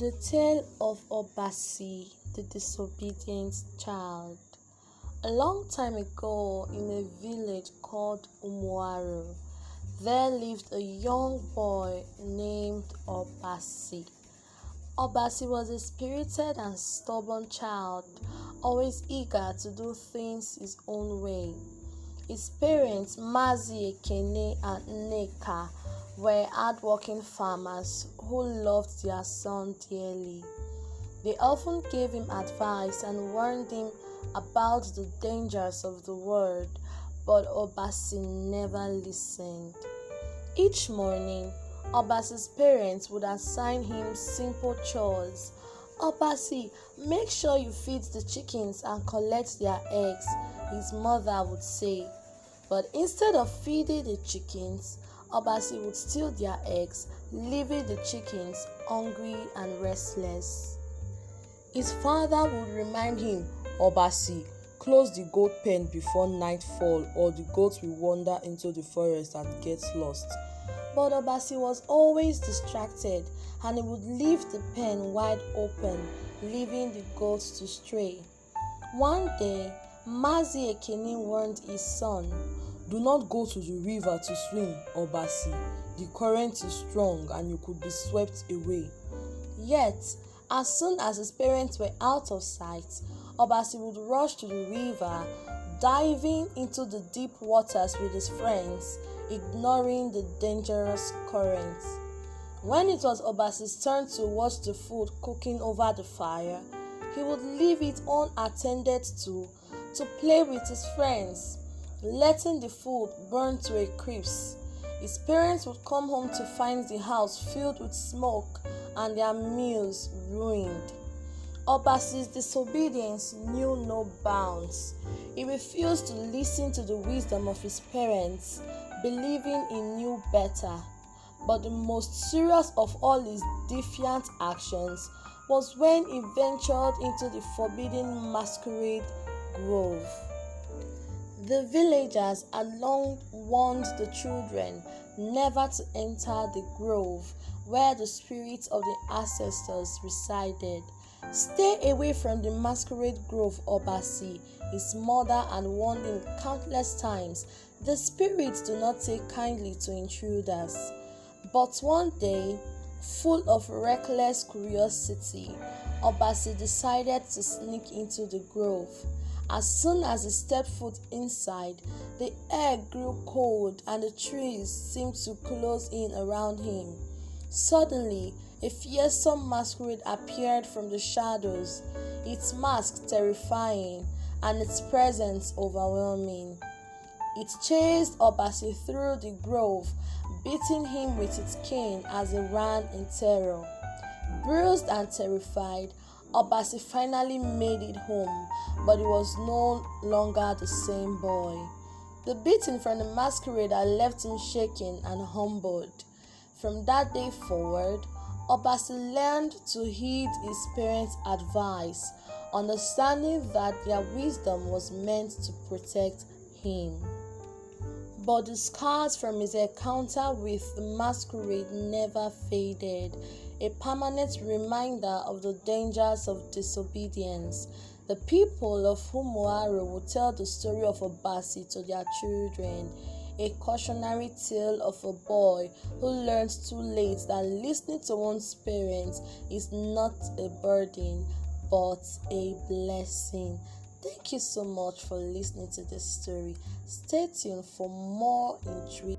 The Tale of Obasi, the Disobedient Child. A long time ago, in a village called Umuaru, there lived a young boy named Obasi. Obasi was a spirited and stubborn child, always eager to do things his own way. His parents, Mazi Ekene and Nneka, were hard-working farmers who loved their son dearly. They often gave him advice and warned him about the dangers of the world, but Obasi never listened. Each morning, Obasi's parents would assign him simple chores. "Obasi, make sure you feed the chickens and collect their eggs," his mother would say. But instead of feeding the chickens, Obasi would steal their eggs, leaving the chickens hungry and restless. His father would remind him, "Obasi, close the goat pen before nightfall or the goats will wander into the forest and get lost." But Obasi was always distracted and he would leave the pen wide open, leaving the goats to stray. One day, Mazi Ekene warned his son, "Do not go to the river to swim, Obasi. The current is strong and you could be swept away." Yet, as soon as his parents were out of sight, Obasi would rush to the river, diving into the deep waters with his friends, ignoring the dangerous currents. When it was Obasi's turn to watch the food cooking over the fire, he would leave it unattended to play with his friends, letting the food burn to a crisp. His parents would come home to find the house filled with smoke and their meals ruined. Obasi's disobedience knew no bounds. He refused to listen to the wisdom of his parents, believing he knew better. But the most serious of all his defiant actions was when he ventured into the forbidden masquerade grove. The villagers had long warned the children never to enter the grove where the spirits of the ancestors resided. "Stay away from the masquerade grove, Obasi," his mother had warned him countless times. "The spirits do not take kindly to intruders." But one day, full of reckless curiosity, Obasi decided to sneak into the grove. As soon as he stepped foot inside, the air grew cold and the trees seemed to close in around him. Suddenly, a fearsome masquerade appeared from the shadows, its mask terrifying and its presence overwhelming. It chased Obasi through the grove, beating him with its cane as he ran in terror. Bruised and terrified, Obasi finally made it home, but he was no longer the same boy. The beating from the masquerade had left him shaken and humbled. From that day forward, Obasi learned to heed his parents' advice, understanding that their wisdom was meant to protect him. But the scars from his encounter with the masquerade never faded, a permanent reminder of the dangers of disobedience. The people of Umuaru would tell the story of Obasi to their children, a cautionary tale of a boy who learned too late that listening to one's parents is not a burden but a blessing. Thank you so much for listening to this story. Stay tuned for more intrigue.